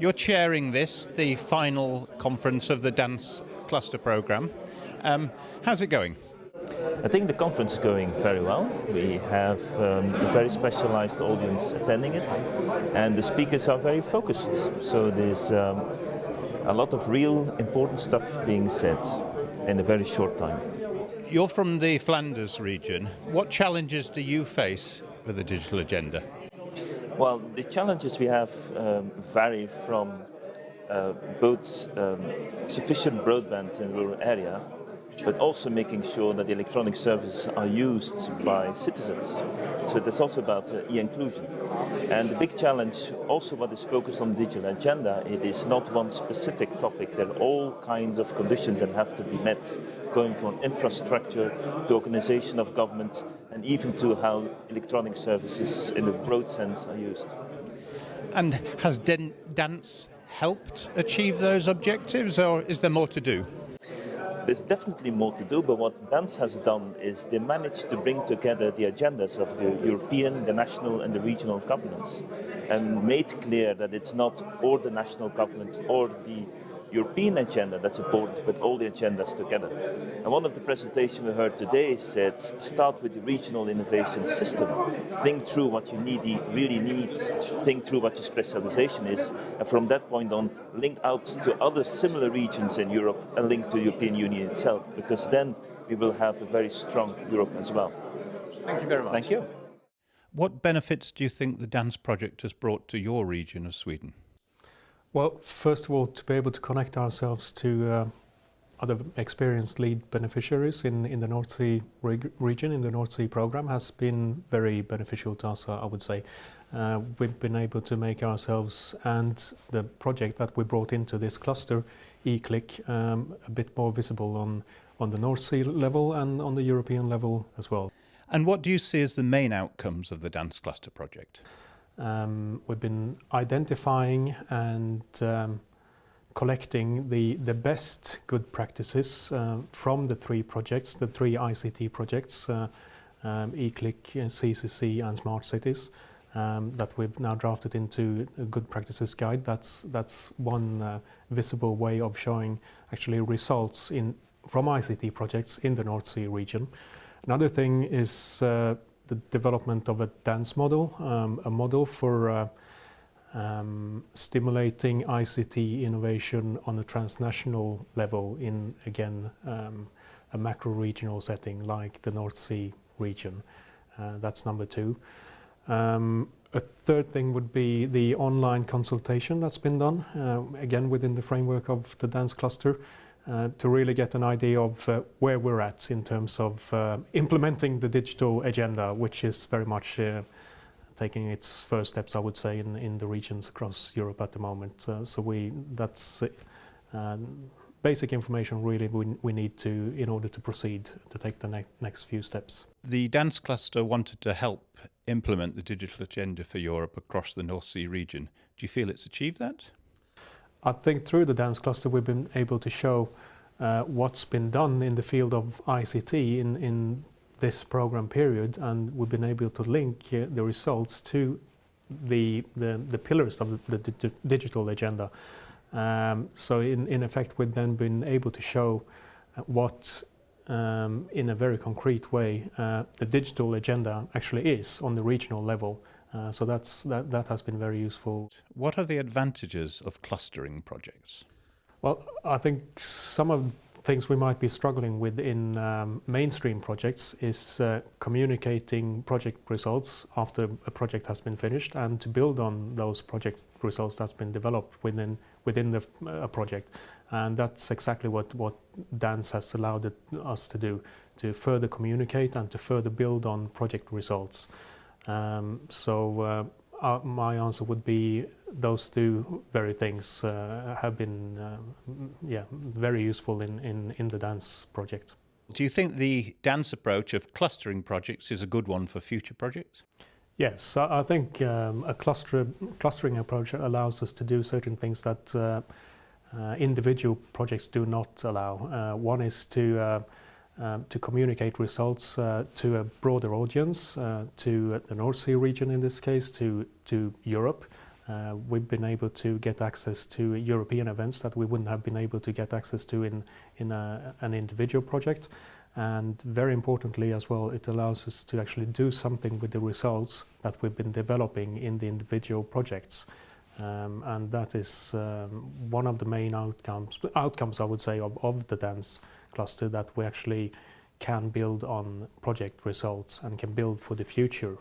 You're chairing this, the final conference of the DANS cluster programme. How's it going? I think the conference is going very well. We have a very specialized audience attending it, and the speakers are very focused. So there's a lot of real important stuff being said in a very short time. You're from the Flanders region. What challenges do you face with the digital agenda? Well, the challenges we have vary from both sufficient broadband in rural area, but also making sure that the electronic services are used by citizens. So it's also about e-inclusion. And the big challenge, also what is focused on the digital agenda, it is not one specific topic. There are all kinds of conditions that have to be met, going from infrastructure to organization of government, and even to how electronic services in a broad sense are used. And has DANS helped achieve those objectives, or is there more to do? There's definitely more to do, but what DANS has done is they managed to bring together the agendas of the European, the national and the regional governments, and made clear that it's not or the national government or the European agenda that's important, but all the agendas together. And one of the presentations we heard today said, start with the regional innovation system. Think through what you really need, think through what your specialization is, and from that point on, link out to other similar regions in Europe and link to the European Union itself, because then we will have a very strong Europe as well. Thank you very much. Thank you. What benefits do you think the DANS project has brought to your region of Sweden? Well, first of all, to be able to connect ourselves to other experienced lead beneficiaries in the North Sea region, in the North Sea program, has been very beneficial to us, I would say. We've been able to make ourselves and the project that we brought into this cluster, eClick, a bit more visible on the North Sea level and on the European level as well. And what do you see as the main outcomes of the DANS cluster project? We've been identifying and collecting the best good practices from the three projects, the three ICT projects, eClick, CCC and Smart Cities, that we've now drafted into a good practices guide. That's one visible way of showing actually results from ICT projects in the North Sea region. Another thing is the development of a DANS model, a model for stimulating ICT innovation on a transnational level in, again, a macro-regional setting like the North Sea region. That's number two. A third thing would be the online consultation that's been done, again within the framework of the DANS cluster, to really get an idea of where we're at in terms of implementing the digital agenda, which is very much taking its first steps, I would say, in the regions across Europe at the moment. That's basic information really we need to, in order to proceed to take the next few steps. The DANS cluster wanted to help implement the digital agenda for Europe across the North Sea region. Do you feel it's achieved that? I think through the DANS cluster we've been able to show what's been done in the field of ICT in this program period, and we've been able to link the results to the pillars of the digital agenda. So in effect we've then been able to show what in a very concrete way the digital agenda actually is on the regional level. So that has been very useful. What are the advantages of clustering projects? Well, I think some of the things we might be struggling with in mainstream projects is communicating project results after a project has been finished, and to build on those project results that's been developed within a project. And that's exactly what DANS has allowed us to do, to further communicate and to further build on project results. My answer would be those two very things have been very useful in the DANS project. Do you think the DANS approach of clustering projects is a good one for future projects? Yes, I think a clustering approach allows us to do certain things that individual projects do not allow. One is to communicate results to a broader audience, to the North Sea region in this case, to Europe, We've been able to get access to European events that we wouldn't have been able to get access to in an individual project. And very importantly as well, it allows us to actually do something with the results that we've been developing in the individual projects. And that is one of the main outcomes I would say, of the DANS cluster, that we actually can build on project results and can build for the future.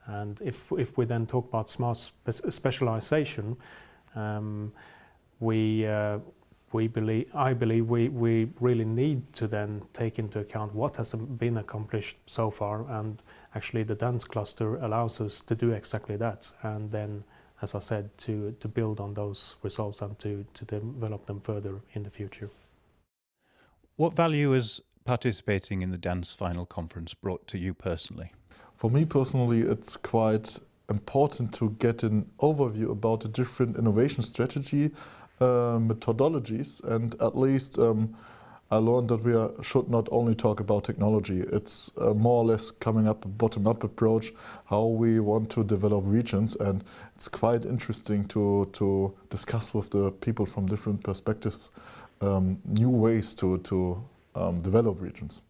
And if we then talk about smart specialization, I believe we really need to then take into account what has been accomplished so far, and actually the DANS cluster allows us to do exactly that, and then, as I said, to build on those results and to develop them further in the future. What value has participating in the DANS final conference brought to you personally? For me personally, it's quite important to get an overview about the different innovation strategy methodologies, and at least I learned that we should not only talk about technology. It's more or less coming up a bottom-up approach, how we want to develop regions, and it's quite interesting to discuss with the people from different perspectives new ways to develop regions.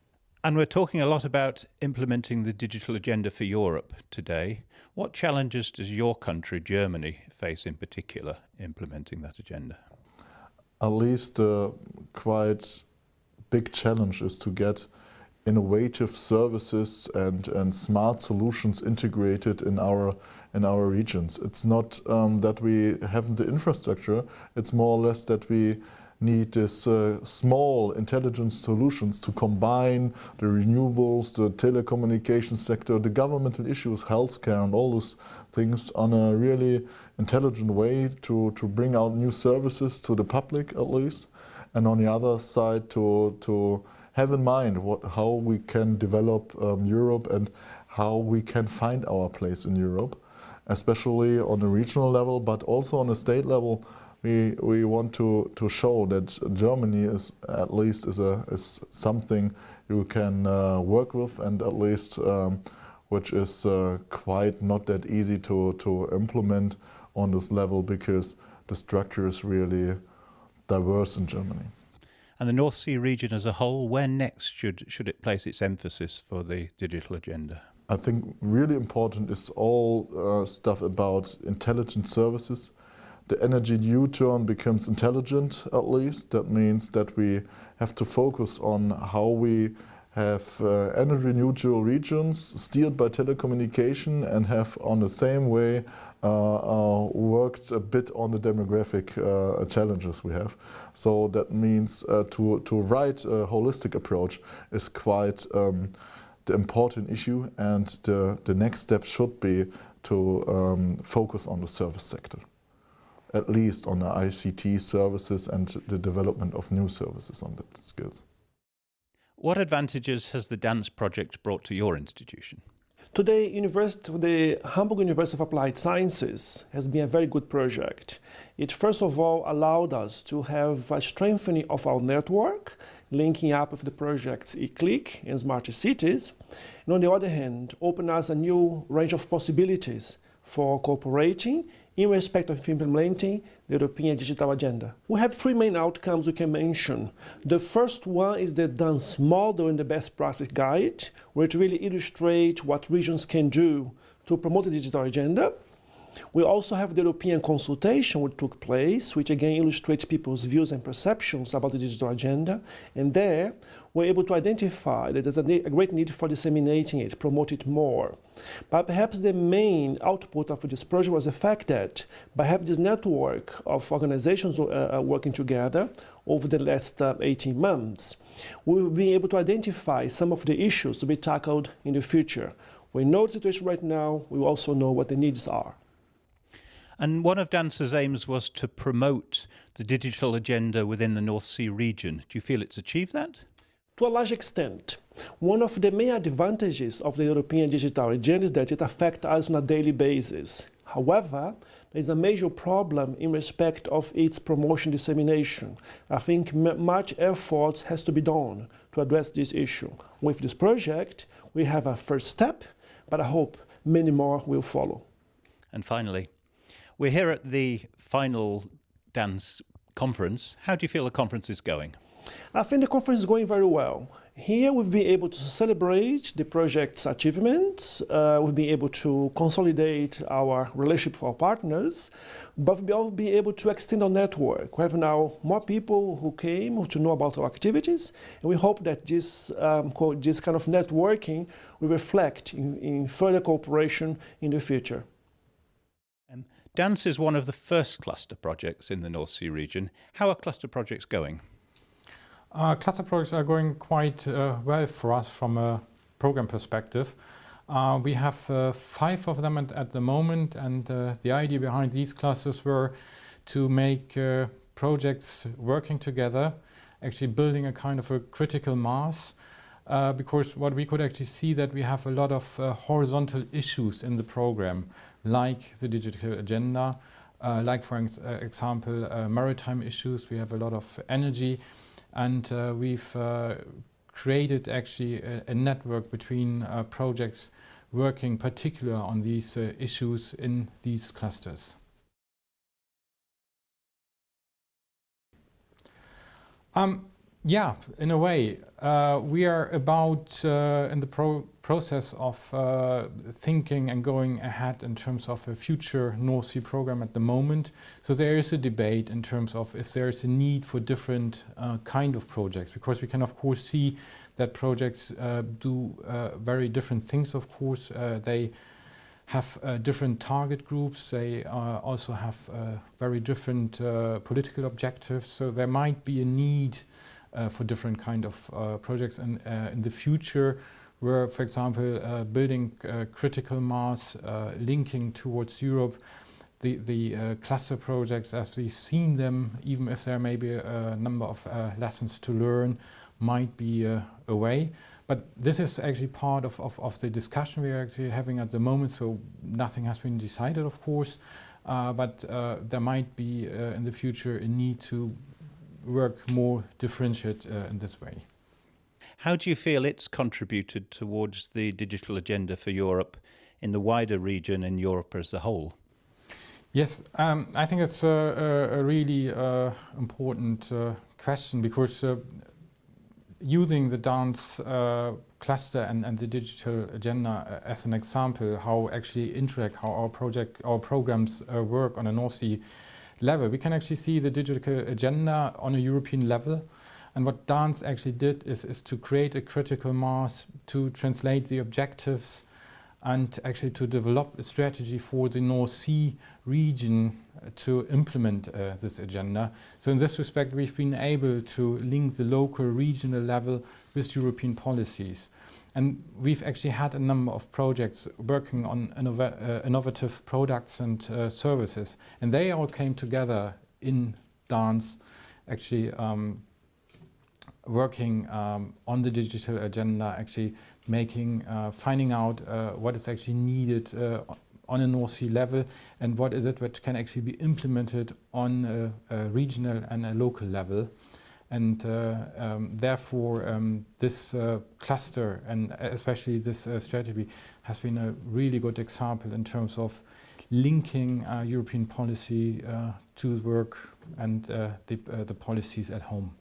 And we're talking a lot about implementing the digital agenda for Europe today. What challenges does your country, Germany, face in particular implementing that agenda? At least quite big challenge is to get innovative services and smart solutions integrated in our regions. It's not that we haven't the infrastructure, it's more or less that we need this small intelligence solutions to combine the renewables, the telecommunications sector, the governmental issues, healthcare, and all those things on a really intelligent way to bring out new services to the public at least. And on the other side to have in mind how we can develop Europe and how we can find our place in Europe, especially on a regional level, but also on a state level. We want to show that Germany is at least is something you can work with, and at least which is quite not that easy to implement on this level, because the structure is really diverse in Germany. And the North Sea region as a whole, where next should it place its emphasis for the digital agenda? I think really important is all stuff about intelligent services. The energy U-turn becomes intelligent, at least. That means that we have to focus on how we have energy neutral regions steered by telecommunication, and have on the same way worked a bit on the demographic challenges we have. So that means to write a holistic approach is quite the important issue, and the next step should be to focus on the service sector, at least on the ICT services and the development of new services on that skills. What advantages has the DANS project brought to your institution? Today, the Hamburg University of Applied Sciences has been a very good project. It first of all allowed us to have a strengthening of our network, linking up with the projects eClick and Smart Cities, and on the other hand, opened us a new range of possibilities for cooperating in respect of implementing the European Digital Agenda. We have three main outcomes we can mention. The first one is the DANS model and the best practice guide, where it really illustrates what regions can do to promote the digital agenda. We also have the European consultation which took place, which again illustrates people's views and perceptions about the digital agenda. And there, we're able to identify that there's a great need for disseminating it, promote it more. But perhaps the main output of this project was the fact that by having this network of organizations working together over the last 18 months, we've been able to identify some of the issues to be tackled in the future. We know the situation right now, we also know what the needs are. And one of DANS's aims was to promote the digital agenda within the North Sea region. Do you feel it's achieved that? To a large extent. One of the main advantages of the European Digital Agenda is that it affects us on a daily basis. However, there is a major problem in respect of its promotion dissemination. I think much effort has to be done to address this issue. With this project, we have a first step, but I hope many more will follow. And finally, We're here at the final DANS conference. How do you feel the conference is going? I think the conference is going very well. Here we've been able to celebrate the project's achievements, we've been able to consolidate our relationship with our partners, but we've also been able to extend our network. We have now more people who came to know about our activities, and we hope that this kind of networking will reflect in further cooperation in the future. DANS is one of the first cluster projects in the North Sea region. How are cluster projects going? Cluster projects are going quite well for us from a program perspective. We have 5 of them at the moment, and the idea behind these clusters were to make projects working together, actually building a kind of a critical mass, because what we could actually see that we have a lot of horizontal issues in the program, like the digital agenda, like for example maritime issues. We have a lot of energy. And we've created actually a network between projects working particular on these issues in these clusters. Yeah, in a way, we are about in the process of thinking and going ahead in terms of a future North Sea program at the moment. So there is a debate in terms of if there is a need for different kind of projects, because we can of course see that projects do very different things. Of course, they have different target groups. They also have very different political objectives. So there might be a need for different kind of projects in the future, where, for example, building critical mass, linking towards Europe, the cluster projects as we've seen them, even if there may be a number of lessons to learn, might be a way. But this is actually part of the discussion we are actually having at the moment, so nothing has been decided, of course, but there might be in the future a need to work more differentiated in this way. How do you feel it's contributed towards the digital agenda for Europe in the wider region and Europe as a whole? Yes, I think it's a really important question, because using the DANS cluster and the digital agenda as an example, how actually Interreg, how our programs work on a North Sea level, we can actually see the digital agenda on a European level. And what DANS actually did is to create a critical mass, to translate the objectives, and actually to develop a strategy for the North Sea region to implement this agenda. So in this respect, we've been able to link the local regional level with European policies. And we've actually had a number of projects working on innovative products and services. And they all came together in DANS, actually working on the digital agenda, actually finding out what is actually needed on a North Sea level, and what is it that can actually be implemented on a regional and a local level. And therefore this cluster, and especially this strategy, has been a really good example in terms of linking European policy to work and the policies at home.